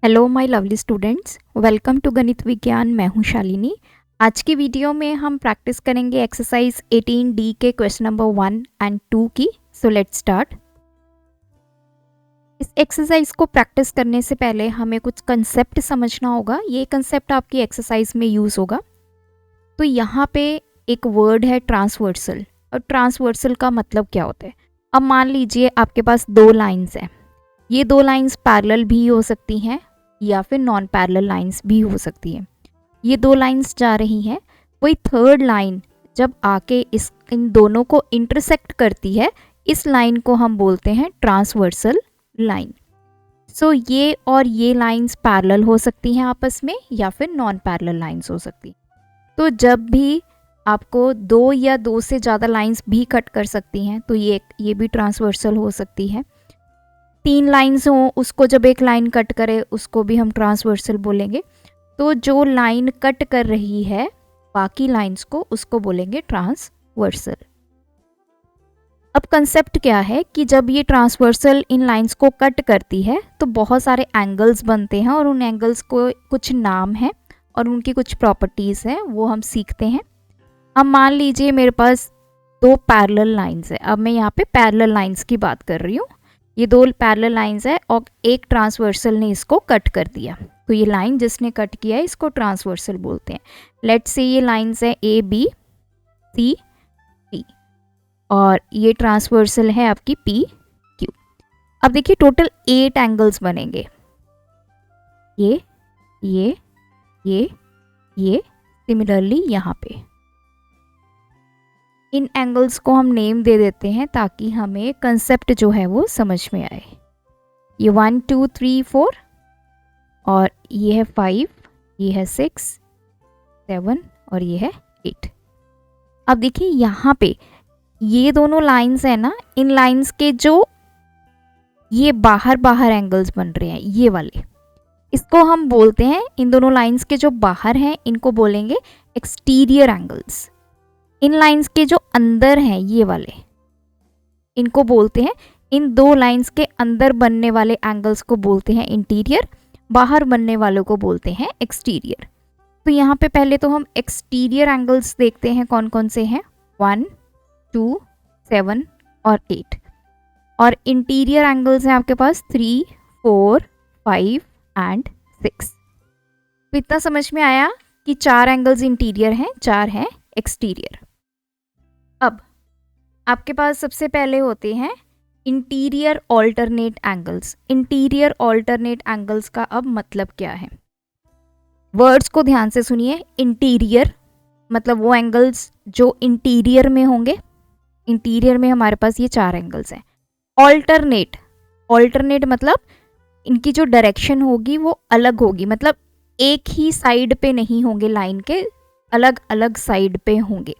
Hello my lovely students, welcome to Ganit Vigyan. मैं हूं शालिनी। आज की वीडियो में हम प्रैक्टिस करेंगे एक्सरसाइज 18D के क्वेश्चन नंबर 1 एंड 2 की। So let's start. इस एक्सरसाइज को प्रैक्टिस करने से पहले हमें कुछ कंसेप्ट समझना होगा। ये कंसेप्ट आपकी एक्सरसाइज में यूज़ होगा। तो यहाँ पे एक वर्ड है ट्रांसवर्सल, और ट्रांसवर्सल का मतलब क्या होता है। अब मान लीजिए आपके पास दो लाइन्स हैं। ये दो लाइन्स पैरेलल भी हो सकती हैं या फिर नॉन पैरेलल लाइंस भी हो सकती है। ये दो लाइंस जा रही हैं, कोई थर्ड लाइन जब आके इन दोनों को इंटरसेक्ट करती है, इस लाइन को हम बोलते हैं ट्रांसवर्सल लाइन। सो ये और ये लाइंस पैरेलल हो सकती हैं आपस में, या फिर नॉन पैरेलल लाइंस हो सकती। तो जब भी आपको दो या दो से ज़्यादा लाइंस भी कट कर सकती हैं, तो ये भी ट्रांसवर्सल हो सकती है। तीन लाइंस हों, उसको जब एक लाइन कट करे उसको भी हम ट्रांसवर्सल बोलेंगे। तो जो लाइन कट कर रही है बाकी लाइंस को, उसको बोलेंगे ट्रांसवर्सल। अब कंसेप्ट क्या है कि जब ये ट्रांसवर्सल इन लाइंस को कट करती है तो बहुत सारे एंगल्स बनते हैं, और उन एंगल्स को कुछ नाम है और उनकी कुछ प्रॉपर्टीज़ हैं, वो हम सीखते हैं। अब मान लीजिए मेरे पास दो पैरेलल लाइंस है। अब मैं यहाँ पे पैरेलल लाइंस की बात कर रही हूँ। ये दो पैरेलल लाइंस है और एक ट्रांसवर्सल ने इसको कट कर दिया। तो ये लाइन जिसने कट किया है इसको ट्रांसवर्सल बोलते हैं। लेट्स से ये लाइंस है ए बी सी डी, और ये ट्रांसवर्सल है आपकी पी क्यू। अब देखिए टोटल 8 एंगल्स बनेंगे। ये ये ये सिमिलरली यहाँ पे इन एंगल्स को हम नेम दे देते हैं ताकि हमें कंसेप्ट जो है वो समझ में आए। ये 1 2 3 4, और ये है 5, ये है 6 7, और ये है 8। अब देखिए यहाँ पे ये दोनों लाइंस है ना, इन लाइंस के जो ये बाहर बाहर एंगल्स बन रहे हैं, ये वाले, इसको हम बोलते हैं, इन दोनों लाइंस के जो बाहर हैं इनको बोलेंगे एक्सटीरियर एंगल्स। इन लाइंस के जो अंदर हैं ये वाले, इनको बोलते हैं, इन दो लाइंस के अंदर बनने वाले एंगल्स को बोलते हैं इंटीरियर, बाहर बनने वालों को बोलते हैं एक्सटीरियर। तो यहाँ पे पहले तो हम एक्सटीरियर एंगल्स देखते हैं कौन कौन से हैं। 1 2 7 और 8। और इंटीरियर एंगल्स हैं आपके पास 3 4 5 एंड 6। तो इतना समझ में आया कि 4 एंगल्स इंटीरियर हैं, 4 हैं एक्सटीरियर। अब आपके पास सबसे पहले होते हैं interior alternate angles. Interior alternate angles का अब मतलब क्या है, वर्ड्स को ध्यान से सुनिए। इंटीरियर मतलब वो एंगल्स जो इंटीरियर में होंगे। इंटीरियर में हमारे पास ये 4 एंगल्स हैं। ऑल्टरनेट, ऑल्टरनेट मतलब इनकी जो डायरेक्शन होगी वो अलग होगी, मतलब एक ही साइड पे नहीं होंगे, लाइन के अलग अलग साइड पे होंगे।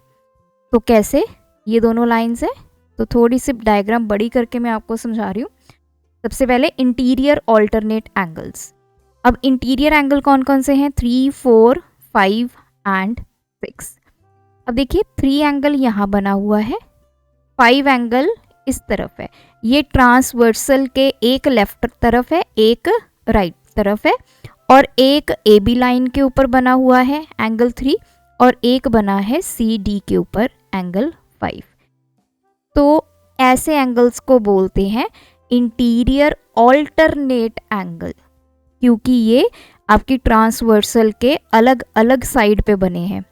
तो कैसे, ये दोनों लाइंस है, तो थोड़ी सी डायग्राम बड़ी करके मैं आपको समझा रही हूँ। सबसे पहले इंटीरियर ऑल्टरनेट एंगल्स। अब इंटीरियर एंगल कौन कौन से हैं, 3 4 5 एंड 6। अब देखिए 3 एंगल यहाँ बना हुआ है, 5 एंगल इस तरफ है। ये ट्रांसवर्सल के एक लेफ्ट तरफ है, एक राइट तरफ है, और एक ए बी लाइन के ऊपर बना हुआ है एंगल 3, और एक बना है सी डी के ऊपर एंगल 5। तो ऐसे एंगल्स को बोलते हैं इंटीरियर ऑल्टरनेट एंगल, क्योंकि ये आपकी ट्रांसवर्सल के अलग अलग साइड पे बने हैं।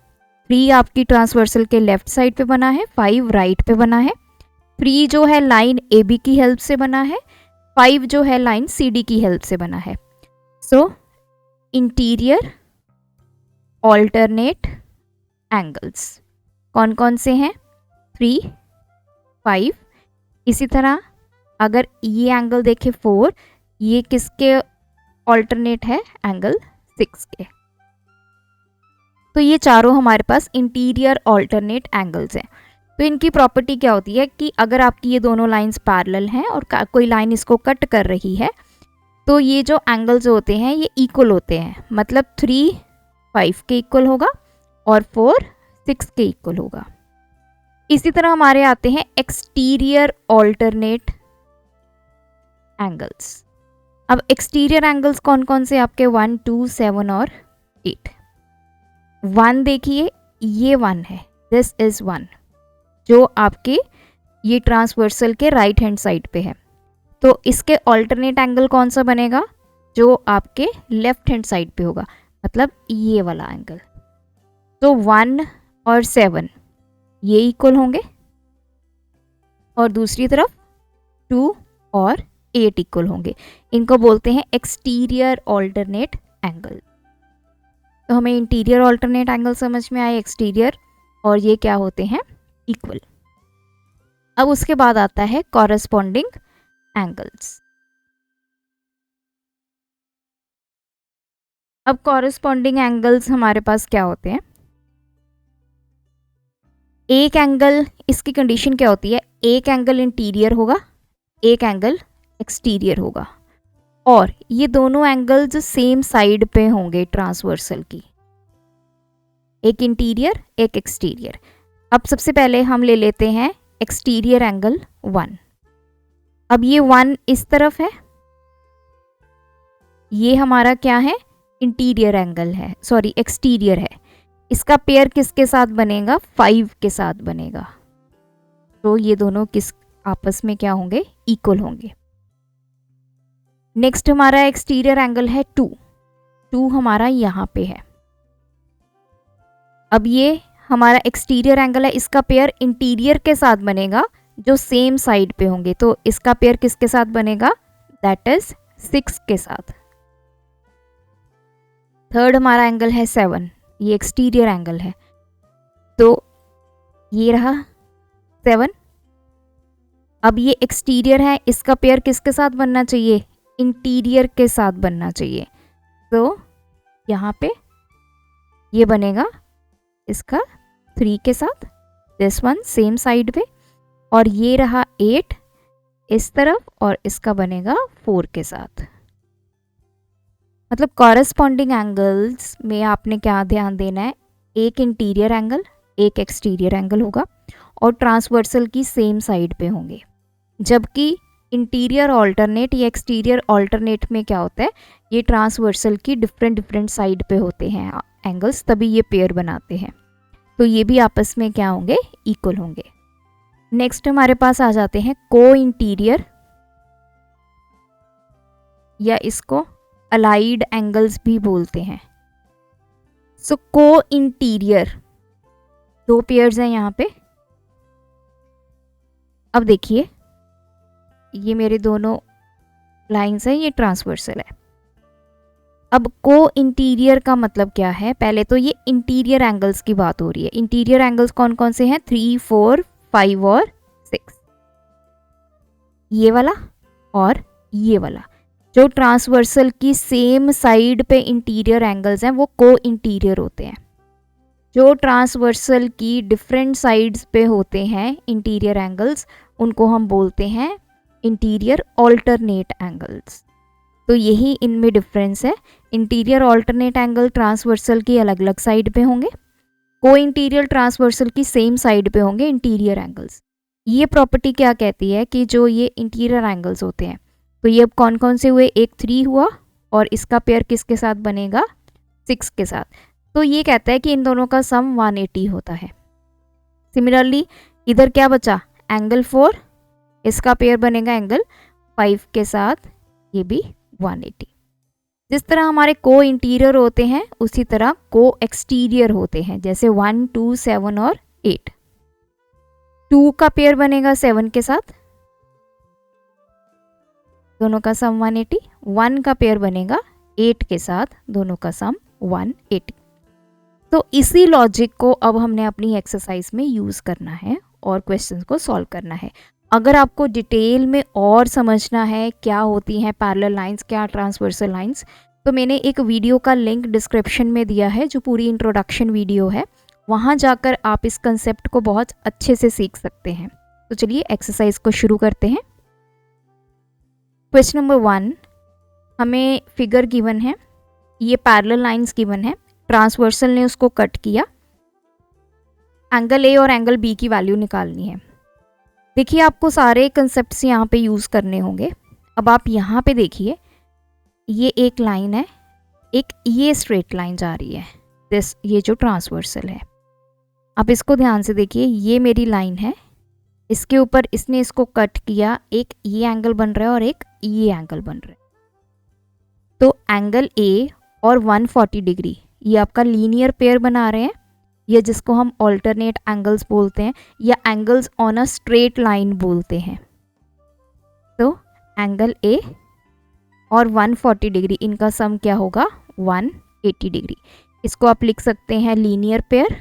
3 आपकी ट्रांसवर्सल के लेफ्ट साइड पे बना है, 5 राइट पे बना है, 3 जो है लाइन ए बी की हेल्प से बना है, 5 जो है लाइन सी डी की हेल्प से बना है। सो इंटीरियर ऑल्टरनेट एंगल्स कौन कौन से हैं, 3 5। इसी तरह अगर ये एंगल देखें 4, ये किसके ऑल्टरनेट है, एंगल 6 के। तो ये चारों हमारे पास इंटीरियर ऑल्टरनेट एंगल्स हैं। तो इनकी प्रॉपर्टी क्या होती है कि अगर आपकी ये दोनों लाइंस पैरेलल हैं और कोई लाइन इसको कट कर रही है, तो ये जो एंगल्स होते हैं ये इक्वल होते हैं, मतलब 3 5 के इक्वल होगा और 4 6 के इक्वल होगा। इसी तरह हमारे आते हैं एक्सटीरियर ऑल्टरनेट एंगल्स। अब एक्सटीरियर एंगल्स कौन कौन से आपके 1, 2, 7 और 8। 1 देखिए, ये 1 है, दिस इज 1, जो आपके ये ट्रांसवर्सल के राइट हैंड साइड पे है। तो इसके ऑल्टरनेट एंगल कौन सा बनेगा, जो आपके लेफ्ट हैंड साइड पे होगा, मतलब ये वाला एंगल। तो 1 और 7 ये इक्वल होंगे, और दूसरी तरफ 2 और 8 इक्वल होंगे। इनको बोलते हैं एक्सटीरियर ऑल्टरनेट एंगल। तो हमें इंटीरियर ऑल्टरनेट एंगल समझ में आए, एक्सटीरियर, और ये क्या होते हैं, इक्वल। अब उसके बाद आता है कॉरेस्पॉन्डिंग एंगल्स। अब कॉरेस्पॉन्डिंग एंगल्स हमारे पास क्या होते हैं, एक एंगल, इसकी कंडीशन क्या होती है, एक एंगल इंटीरियर होगा, एक एंगल एक्सटीरियर होगा, और ये दोनों एंगल्स सेम साइड पे होंगे ट्रांसवर्सल की, एक इंटीरियर एक एक्सटीरियर। अब सबसे पहले हम ले लेते हैं एक्सटीरियर एंगल 1। अब ये 1 इस तरफ है, ये हमारा क्या है, इंटीरियर एंगल है, सॉरी एक्सटीरियर है। इसका पेयर किसके साथ बनेगा, 5 के साथ बनेगा। तो ये दोनों किस आपस में क्या होंगे, इक्वल होंगे। नेक्स्ट हमारा एक्सटीरियर एंगल है 2। 2 हमारा यहाँ पे है। अब ये हमारा एक्सटीरियर एंगल है, इसका पेयर इंटीरियर के साथ बनेगा, जो सेम साइड पे होंगे। तो इसका पेयर किसके साथ बनेगा, दैट इज 6 के साथ। थर्ड हमारा एंगल है 7, ये एक्सटीरियर एंगल है, तो ये रहा 7। अब ये एक्सटीरियर है, इसका पेयर किसके साथ बनना चाहिए, इंटीरियर के साथ बनना चाहिए। तो यहाँ पे ये बनेगा इसका 3 के साथ, दिस वन सेम साइड पे, और ये रहा 8 इस तरफ, और इसका बनेगा 4 के साथ। मतलब कॉरेस्पॉन्डिंग एंगल्स में आपने क्या ध्यान देना है, एक इंटीरियर एंगल एक एक्सटीरियर एंगल होगा, और ट्रांसवर्सल की सेम साइड पे होंगे। जबकि इंटीरियर ऑल्टरनेट या एक्सटीरियर ऑल्टरनेट में क्या होता है, ये ट्रांसवर्सल की डिफरेंट साइड पे होते हैं एंगल्स, तभी ये पेयर बनाते हैं। तो ये भी आपस में क्या होंगे, इक्वल होंगे। नेक्स्ट हमारे पास आ जाते हैं को इंटीरियर, या इसको अलाइड एंगल्स भी बोलते हैं। सो को इंटीरियर 2 पेयर्स हैं यहाँ पे। अब देखिए, ये मेरे दोनों लाइंस हैं, ये ट्रांसवर्सल है। अब को इंटीरियर का मतलब क्या है, पहले तो ये इंटीरियर एंगल्स की बात हो रही है। इंटीरियर एंगल्स कौन कौन से हैं, 3, 4, 5 और 6। ये वाला और ये वाला, जो ट्रांसवर्सल की सेम साइड पे इंटीरियर एंगल्स हैं, वो को इंटीरियर होते हैं। जो ट्रांसवर्सल की डिफरेंट साइड्स पे होते हैं इंटीरियर एंगल्स, उनको हम बोलते हैं इंटीरियर ऑल्टरनेट एंगल्स। तो यही इनमें डिफरेंस है। इंटीरियर ऑल्टरनेट एंगल ट्रांसवर्सल की अलग अलग साइड पे होंगे, को इंटीरियर ट्रांसवर्सल की सेम साइड पे होंगे इंटीरियर एंगल्स। ये प्रॉपर्टी क्या कहती है कि जो ये इंटीरियर एंगल्स होते हैं, तो ये अब कौन कौन से हुए, एक 3 हुआ, और इसका पेयर किसके साथ बनेगा, 6 के साथ। तो ये कहता है कि इन दोनों का सम 180 होता है। सिमिलरली इधर क्या बचा, एंगल 4, इसका पेयर बनेगा एंगल 5 के साथ, ये भी 180। जिस तरह हमारे को इंटीरियर होते हैं, उसी तरह को एक्सटीरियर होते हैं, जैसे 1, 2, 7 और 8। 2 का पेयर बनेगा 7 के साथ, दोनों का सम 180। 1 का पेयर बनेगा 8 के साथ, दोनों का सम 180। तो इसी लॉजिक को अब हमने अपनी एक्सरसाइज में यूज़ करना है और क्वेश्चंस को सॉल्व करना है। अगर आपको डिटेल में और समझना है क्या होती हैं पैरेलल लाइंस, क्या ट्रांसवर्सल लाइंस, तो मैंने एक वीडियो का लिंक डिस्क्रिप्शन में दिया है, जो पूरी इंट्रोडक्शन वीडियो है। वहाँ जाकर आप इस कंसेप्ट को बहुत अच्छे से सीख सकते हैं। तो चलिए एक्सरसाइज को शुरू करते हैं। क्वेश्चन नंबर 1, हमें फिगर गिवन है, ये पैरेलल लाइंस गिवन है, ट्रांसवर्सल ने उसको कट किया, एंगल ए और एंगल बी की वैल्यू निकालनी है। देखिए आपको सारे कंसेप्ट्स यहाँ पे यूज़ करने होंगे। अब आप यहाँ पे देखिए, ये एक लाइन है, एक ये स्ट्रेट लाइन जा रही है, ये जो ट्रांसवर्सल है। अब इसको ध्यान से देखिए, ये मेरी लाइन है, इसके ऊपर इसने इसको कट किया, एक ये एंगल बन रहा है और एक ये एंगल बन रहा है। तो एंगल ए और 140 डिग्री ये आपका लीनियर पेयर बना रहे हैं, या जिसको हम ऑल्टरनेट एंगल्स बोलते हैं, या angles on a straight line बोलते हैं। तो एंगल ए और 140 डिग्री इनका सम क्या होगा, 180 डिग्री। इसको आप लिख सकते हैं लीनियर पेयर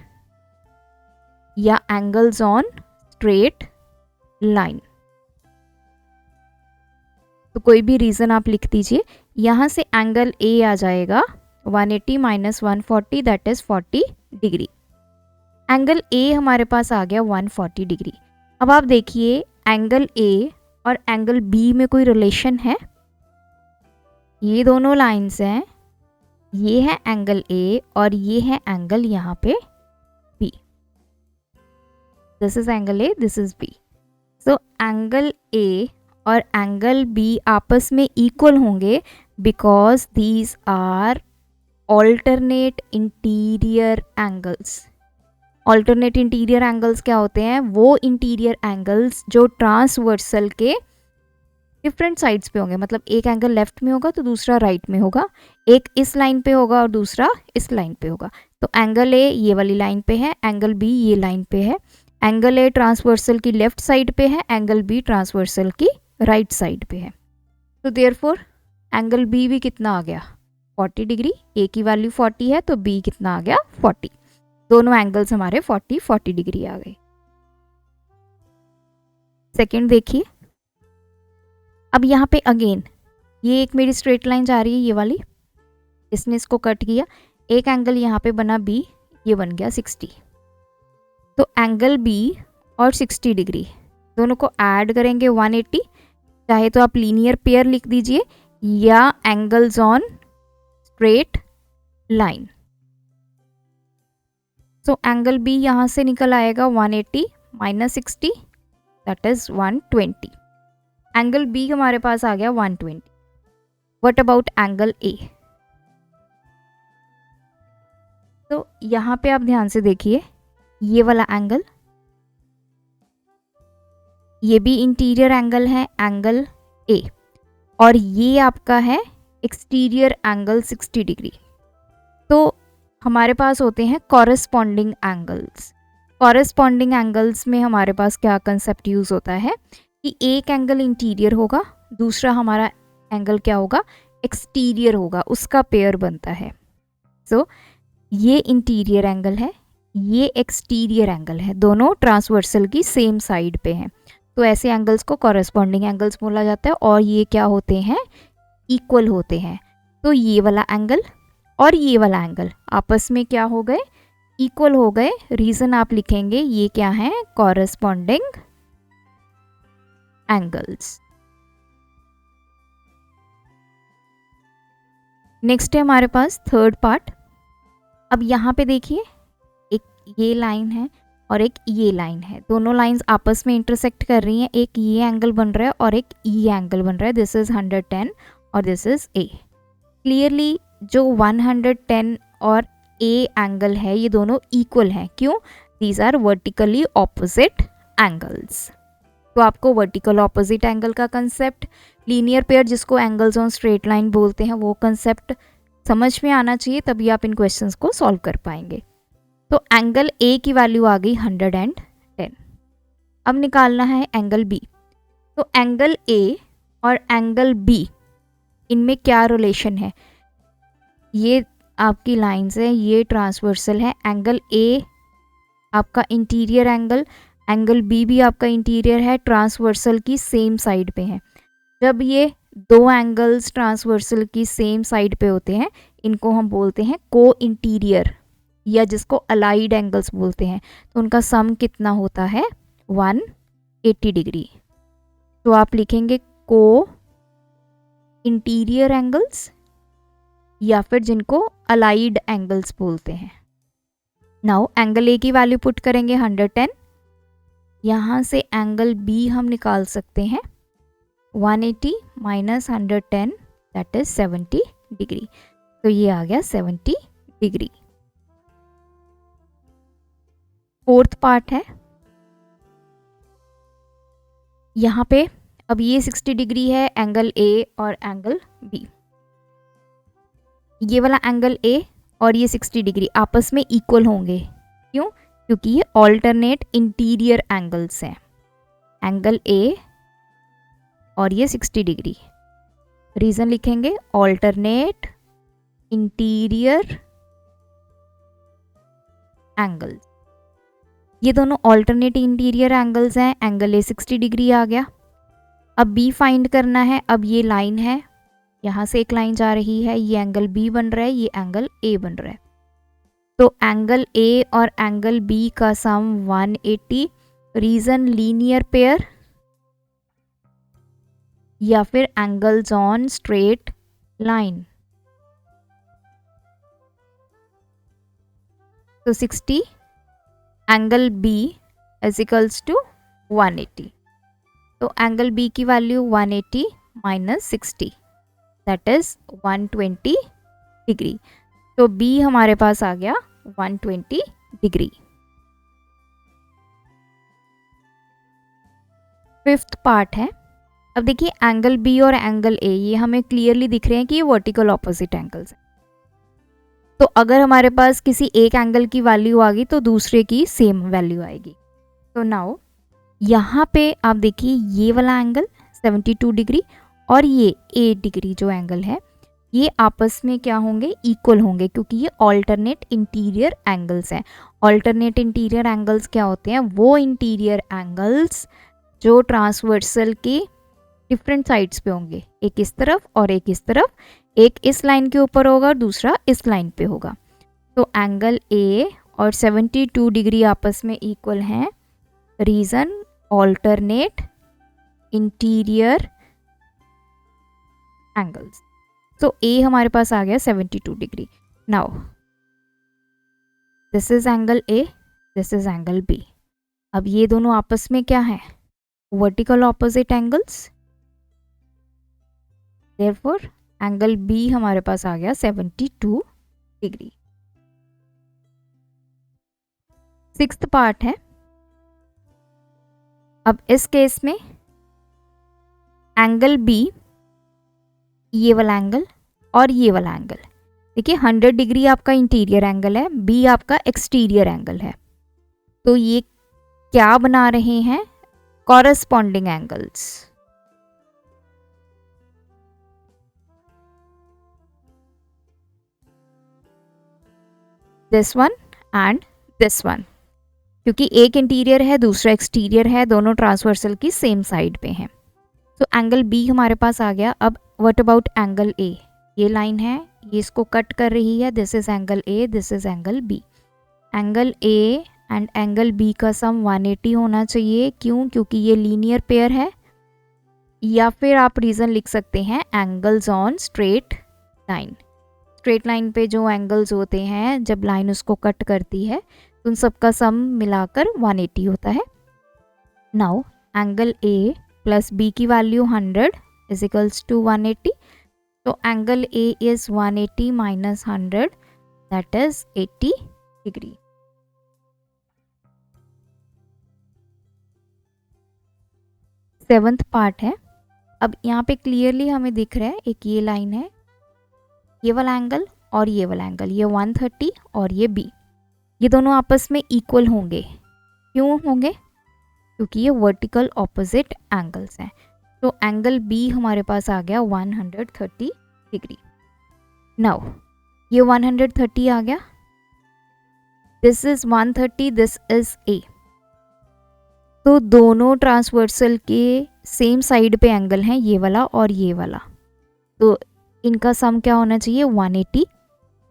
या एंगल्स ऑन स्ट्रेट लाइन। तो कोई भी रीजन आप लिख दीजिए। यहाँ से एंगल ए आ जाएगा 180 minus 140 that is 40 degree. Angle A हमारे पास आ गया 140 डिग्री। अब आप देखिए एंगल ए और एंगल बी में कोई रिलेशन है? ये दोनों लाइंस हैं, ये है एंगल ए और ये है एंगल यहाँ पे B. This is angle A, this is B. So angle A और एंगल बी आपस में इक्वल होंगे because these are alternate interior angles. Alternate interior angles क्या होते हैं? वो इंटीरियर एंगल्स जो ट्रांसवर्सल के डिफरेंट साइड्स पे होंगे, मतलब एक एंगल लेफ्ट में होगा तो दूसरा राइट में होगा, एक इस लाइन पे होगा और दूसरा इस लाइन पे होगा। तो एंगल ए ये वाली लाइन पे है, एंगल बी ये लाइन पे है। एंगल ए ट्रांसवर्सल की लेफ्ट साइड पे है, एंगल बी ट्रांसवर्सल की राइट साइड पे है। तो देयरफॉर एंगल बी भी कितना आ गया, 40 डिग्री। ए की वैल्यू 40 है तो बी कितना आ गया, 40। दोनों एंगल्स हमारे 40 डिग्री आ गए। सेकंड देखिए, अब यहाँ पे अगेन ये एक मेरी स्ट्रेट लाइन जा रही है, ये वाली, इसने इसको कट किया, एक एंगल यहाँ पे बना बी, ये बन गया 60। तो एंगल बी और 60 डिग्री दोनों को ऐड करेंगे 180। चाहे तो आप लीनियर पेयर लिख दीजिए या angles on straight line. So angle B यहाँ से निकल आएगा 180 minus 60 that is 120। Angle B हमारे पास आ गया 120। What about angle A? तो यहाँ पे आप ध्यान से देखिए, ये वाला एंगल, ये भी इंटीरियर एंगल है, एंगल ए, और ये आपका है एक्सटीरियर एंगल 60 डिग्री। तो हमारे पास होते हैं कॉरेस्पॉन्डिंग एंगल्स। कॉरेस्पॉन्डिंग एंगल्स में हमारे पास क्या कंसेप्ट यूज़ होता है कि एक एंगल इंटीरियर होगा, दूसरा हमारा एंगल क्या होगा, एक्सटीरियर होगा, उसका पेयर बनता है। सो ये इंटीरियर एंगल है, ये एक्सटीरियर एंगल है, दोनों ट्रांसवर्सल की सेम साइड पे हैं। तो ऐसे एंगल्स को कॉरेस्पॉन्डिंग एंगल्स बोला जाता है, और ये क्या होते हैं, इक्वल होते हैं। तो ये वाला एंगल और ये वाला एंगल आपस में क्या हो गए, इक्वल हो गए। रीज़न आप लिखेंगे ये क्या है, कॉरेस्पॉन्डिंग एंगल्स। नेक्स्ट है हमारे पास थर्ड पार्ट। अब यहाँ पे देखिए, एक ये लाइन है और एक ये लाइन है, दोनों लाइंस आपस में इंटरसेक्ट कर रही हैं। एक ये एंगल बन रहा है और एक ये एंगल बन रहा है, दिस इज 110 और दिस इज ए। क्लियरली जो 110 और ए एंगल है ये दोनों इक्वल हैं। क्यों? These are vertically opposite angles. तो आपको वर्टिकल ऑपोजिट एंगल का कंसेप्ट, लीनियर पेयर जिसको एंगल्स ऑन स्ट्रेट लाइन बोलते हैं, वो कंसेप्ट समझ में आना चाहिए, तभी आप इन क्वेश्चंस को सॉल्व कर पाएंगे। तो एंगल ए की वैल्यू आ गई 110। अब निकालना है एंगल बी। तो एंगल ए और एंगल बी इनमें क्या रिलेशन है? ये आपकी लाइंस है, ये ट्रांसवर्सल है। एंगल ए आपका इंटीरियर एंगल, एंगल बी भी आपका इंटीरियर है, ट्रांसवर्सल की सेम साइड पे है। जब ये दो एंगल्स ट्रांसवर्सल की सेम साइड पे होते हैं, इनको हम बोलते हैं को इंटीरियर, या जिसको अलाइड एंगल्स बोलते हैं। तो उनका सम कितना होता है, 180 डिग्री। तो आप लिखेंगे को इंटीरियर एंगल्स, या फिर जिनको अलाइड एंगल्स बोलते हैं। नाउ एंगल ए की वैल्यू पुट करेंगे 110। यहाँ से एंगल बी हम निकाल सकते हैं 180 माइनस 110 दैट इज 70 डिग्री। तो ये आ गया 70 डिग्री। फोर्थ पार्ट है, यहाँ पे अब ये 60 डिग्री है एंगल ए और एंगल बी। ये वाला एंगल ए और ये 60 डिग्री आपस में इक्वल होंगे। क्यों? क्योंकि ये ऑल्टरनेट इंटीरियर एंगल्स हैं, एंगल ए और ये 60 डिग्री। रीजन लिखेंगे, ऑल्टरनेट इंटीरियर एंगल्स। ये दोनों ऑल्टरनेट इंटीरियर एंगल्स हैं। एंगल ए 60 डिग्री आ गया। अब बी फाइंड करना है। अब ये लाइन है, यहाँ से एक लाइन जा रही है, ये एंगल बी बन रहा है, ये एंगल ए बन रहा है। तो एंगल ए और एंगल बी का सम 180। रीजन लीनियर पेयर या फिर एंगल्स ऑन स्ट्रेट लाइन। तो 60 angle B is equals to 180। तो एंगल बी की value 180 minus 60 that is 120 degree. तो बी हमारे पास आ गया 120 डिग्री। फिफ्थ पार्ट है, अब देखिए एंगल बी और एंगल ए ये हमें क्लियरली दिख रहे हैं कि ये वर्टिकल ऑपोजिट एंगल्स हैं। तो अगर हमारे पास किसी एक एंगल की वैल्यू आ गई तो दूसरे की सेम वैल्यू आएगी। तो नाउ यहाँ पे आप देखिए ये वाला एंगल 72 डिग्री और ये 8 डिग्री जो एंगल है ये आपस में क्या होंगे, इक्वल होंगे, क्योंकि ये ऑल्टरनेट इंटीरियर एंगल्स हैं। ऑल्टरनेट इंटीरियर एंगल्स क्या होते हैं? वो इंटीरियर एंगल्स जो ट्रांसवर्सल के डिफरेंट साइड्स पे होंगे, एक इस तरफ और एक इस तरफ, एक इस लाइन के ऊपर होगा और दूसरा इस लाइन पे होगा। तो एंगल ए और 72 डिग्री आपस में इक्वल हैं। Reason alternate interior angles. तो ए हमारे पास आ गया 72 degree. Now this is angle A, this is angle B. अब ये दोनों आपस में क्या है? Vertical opposite angles. Therefore angle B हमारे पास आ गया 72 डिग्री। सिक्स्थ पार्ट है, अब इस केस में एंगल बी ये वाला एंगल और ये वाला एंगल, देखिए 100 डिग्री आपका इंटीरियर एंगल है, बी आपका एक्सटीरियर एंगल है। तो ये क्या बना रहे हैं? Corresponding angles. This one and this one, क्योंकि एक इंटीरियर है दूसरा एक्सटीरियर है, दोनों ट्रांसवर्सल की सेम साइड पे हैं। तो एंगल बी हमारे पास आ गया। अब व्हाट अबाउट एंगल ए? ये लाइन है, ये इसको कट कर रही है। This is angle A, this is angle B. Angle A and angle B का सम 180 होना चाहिए। क्यों? क्योंकि ये लीनियर पेयर है। या फिर आप रीज़न लिख सकते हैं angles on straight line. Straight line पे जो एंगल्स होते हैं जब लाइन उसको कट करती है उन सबका सम मिलाकर 180 होता है। Now angle A plus B की वैल्यू 100 इज इक्वल्स टू 180। तो angle A is 180 minus 100 that is 80 degree. Seventh part है, अब यहाँ पे क्लियरली हमें दिख रहा है एक ये लाइन है, ये वाला एंगल और ये वाला एंगल, ये 130 और ये बी, ये दोनों आपस में इक्वल होंगे। क्यों होंगे? क्योंकि ये वर्टिकल ऑपोजिट एंगल्स हैं। तो एंगल बी हमारे पास आ गया 130 डिग्री। नाउ ये 130 आ गया, this is 130, this is a. तो दोनों ट्रांसवर्सल के सेम साइड पे एंगल हैं, ये वाला और ये वाला। तो इनका सम क्या होना चाहिए? 180।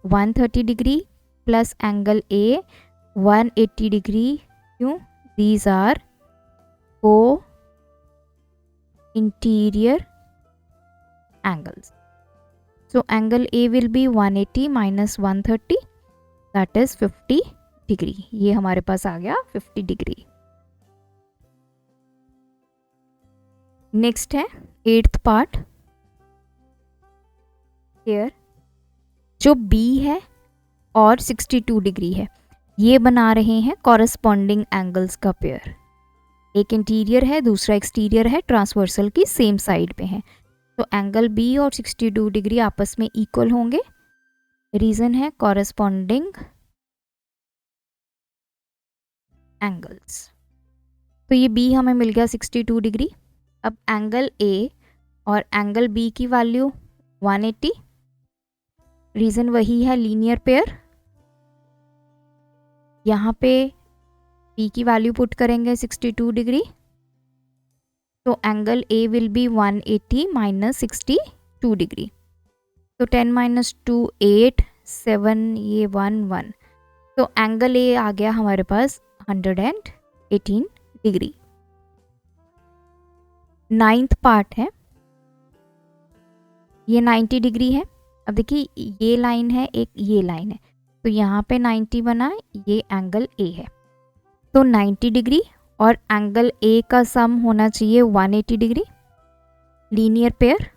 130 degree plus angle A 180 degree. क्यों? दीज आर को interior angles. So angle A will be 180 minus 130 that is 50 degree. ये हमारे पास आ गया 50 डिग्री। नेक्स्ट है 8th पार्ट। पेयर जो B है और 62 डिग्री है, ये बना रहे हैं कॉरस्पॉन्डिंग एंगल्स का पेयर। एक इंटीरियर है, दूसरा एक्सटीरियर है, ट्रांसवर्सल की सेम साइड पे है, तो एंगल B और 62 डिग्री आपस में इक्वल होंगे। रीज़न है कॉरस्पॉन्डिंग एंगल्स। तो ये B हमें मिल गया 62 डिग्री। अब एंगल A और एंगल B की वैल्यू 180। रीज़न वही है लीनियर पेयर। यहाँ पे B की वैल्यू पुट करेंगे 62 डिग्री, तो angle A will be 180 minus 62 degree. तो 10 माइनस 2 8, 7 ये 1 1, तो एंगल A आ गया हमारे पास 118 डिग्री। 9th पार्ट है, ये 90 डिग्री है। अब देखिए ये लाइन है, एक ये लाइन है, तो यहाँ पे 90 बना, ये एंगल A है, तो 90 डिग्री और एंगल A का सम होना चाहिए 180 डिग्री। लीनियर पेयर,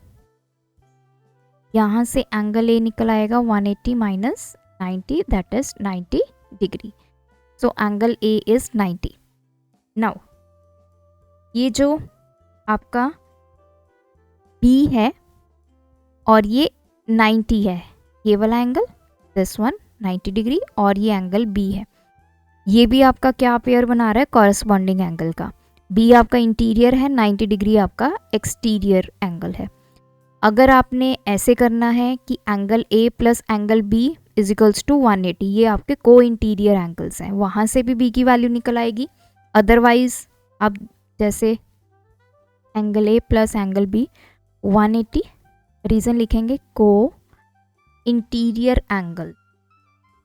यहाँ से एंगल A निकल आएगा 180 minus 90, that is 90 degree. So angle A is 90। Now ये जो आपका B है और ये 90 है, ये वाला एंगल, दिस वन 90 डिग्री, और ये एंगल B है, ये भी आपका क्या पेयर बना रहा है, कॉरस्पॉन्डिंग एंगल का। B आपका इंटीरियर है, 90 डिग्री आपका एक्सटीरियर एंगल है। अगर आपने ऐसे करना है कि angle A plus angle B is equals to 180, ये आपके को इंटीरियर एंगल्स हैं, वहाँ से भी B की वैल्यू निकल आएगी। अदरवाइज आप जैसे angle A plus angle B 180, reason लिखेंगे को इंटीरियर एंगल,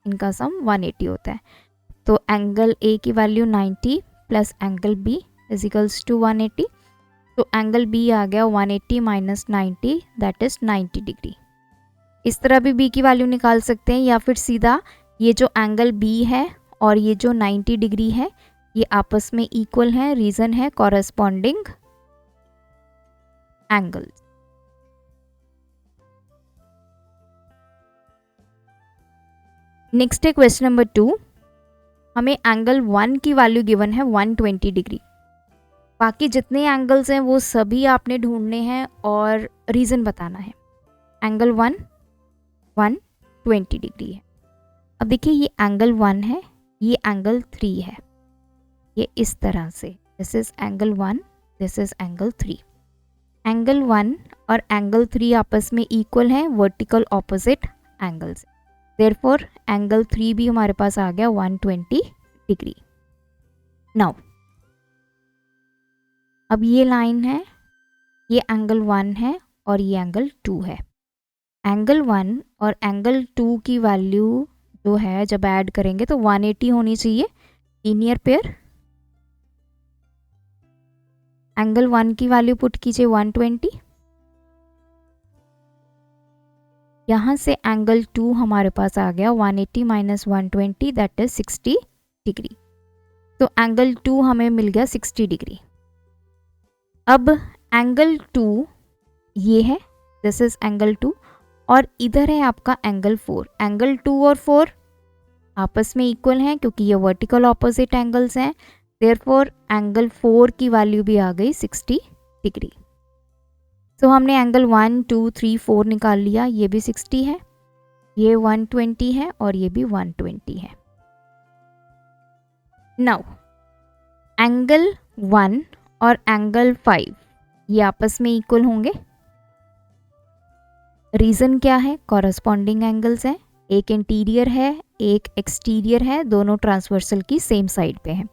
इनका सम 180 होता है, तो एंगल A की value 90 plus angle B is equals to 180, तो एंगल B आ गया 180 माइनस 90, दैट इज 90 डिग्री। इस तरह भी B की वैल्यू निकाल सकते हैं, या फिर सीधा ये जो एंगल B है और ये जो 90 डिग्री है ये आपस में इक्वल हैं। रीज़न है कॉरस्पॉन्डिंग एंगल्स। नेक्स्ट है क्वेश्चन नंबर 2। हमें एंगल 1 की वैल्यू गिवन है 120 डिग्री। बाकी जितने एंगल्स हैं वो सभी आपने ढूंढने हैं और रीज़न बताना है। एंगल 1 120 डिग्री है। अब देखिए ये एंगल 1 है, ये एंगल 3 है, ये इस तरह से, this is angle 1, this is angle 3। Angle 1 और एंगल 3 आपस में इक्वल हैं, vertical opposite angles. Therefore angle 3 भी हमारे पास आ गया 120 डिग्री। नाउ अब ये लाइन है, ये एंगल 1 है और ये एंगल 2 है। एंगल 1 और एंगल 2 की वैल्यू जो है जब ऐड करेंगे तो 180 होनी चाहिए, लीनियर पेयर। एंगल 1 की वैल्यू पुट कीजिए 120, यहाँ से एंगल 2 हमारे पास आ गया 180 माइनस 120, दैट इज 60 डिग्री। तो एंगल 2 हमें मिल गया 60 डिग्री। अब एंगल 2 ये है, दिस इज एंगल 2, और इधर है आपका एंगल 4। एंगल 2 और 4 आपस में इक्वल हैं क्योंकि ये वर्टिकल ऑपोजिट एंगल्स हैं। देयरफॉर एंगल 4 की वैल्यू भी आ गई 60 डिग्री। तो हमने एंगल 1 2 3 4 निकाल लिया, ये भी 60 है, ये 120 है और ये भी 120 है। नाउ एंगल 1 और एंगल 5 ये आपस में इक्वल होंगे। रीज़न क्या है, कॉरस्पॉन्डिंग एंगल्स हैं, एक इंटीरियर है एक एक्सटीरियर है, दोनों ट्रांसवर्सल की सेम साइड पे हैं।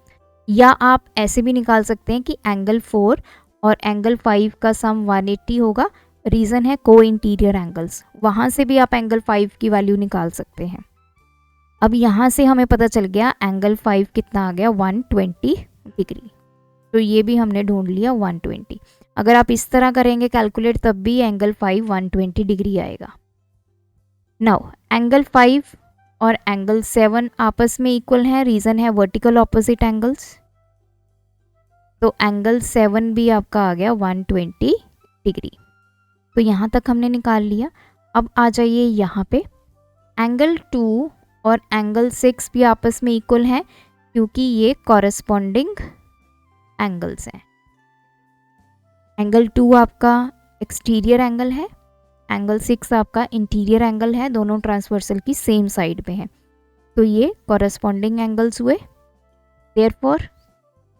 या आप ऐसे भी निकाल सकते हैं कि एंगल 4 और एंगल 5 का सम 180 होगा। रीज़न है को इंटीरियर एंगल्स, वहाँ से भी आप एंगल 5 की वैल्यू निकाल सकते हैं। अब यहाँ से हमें पता चल गया एंगल 5 कितना आ गया 120 डिग्री, तो ये भी हमने ढूंढ लिया 120। अगर आप इस तरह करेंगे कैलकुलेट तब भी एंगल 5 120 डिग्री आएगा। नाउ एंगल 5 और एंगल 7 आपस में इक्वल हैं, रीज़न है वर्टिकल ऑपोजिट एंगल्स, तो एंगल 7 भी आपका आ गया 120 डिग्री। तो यहाँ तक हमने निकाल लिया। अब आ जाइए यहाँ पे, एंगल 2 और एंगल 6 भी आपस में इक्वल हैं क्योंकि ये कॉरेस्पॉन्डिंग एंगल्स हैं। एंगल 2 आपका एक्सटीरियर एंगल है, एंगल 6 आपका इंटीरियर एंगल है, दोनों ट्रांसवर्सल की सेम साइड पे हैं, तो ये कॉरेस्पॉन्डिंग एंगल्स हुए। देयरफॉर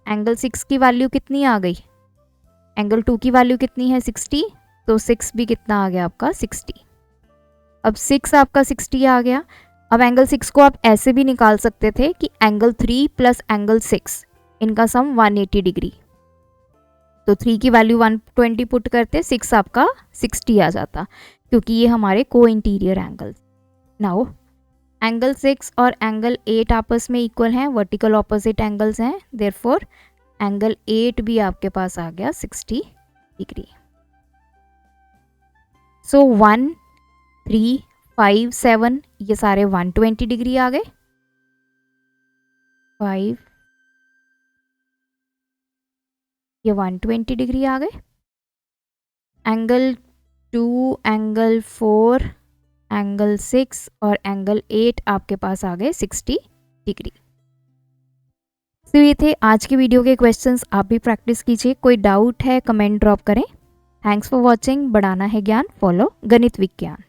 एंगल 6 की वैल्यू कितनी आ गई, एंगल 2 की वैल्यू कितनी है 60, तो 6 भी कितना आ गया आपका 60। अब 6 आपका 60 आ गया। अब एंगल 6 को आप ऐसे भी निकाल सकते थे कि एंगल 3 प्लस एंगल 6 इनका सम 180 डिग्री, तो 3 की वैल्यू 120 पुट करते 6 आपका 60 आ जाता क्योंकि ये हमारे को इंटीरियर एंगल। नाउ एंगल 6 और एंगल 8 आपस में इक्वल हैं, वर्टिकल ऑपोजिट एंगल्स हैं, देयरफॉर एंगल 8 भी आपके पास आ गया 60 डिग्री। सो 1, 3, 5, 7 ये सारे 120 डिग्री आ गए। 5 ये 120 डिग्री आ गए। एंगल 2, एंगल 4, एंगल 6 और एंगल 8 आपके पास आ गए 60 डिग्री। तो ये थे आज की वीडियो के क्वेश्चंस, आप भी प्रैक्टिस कीजिए। कोई डाउट है कमेंट ड्रॉप करें। Thanks for watching. बढ़ाना है ज्ञान, फॉलो गणित विज्ञान।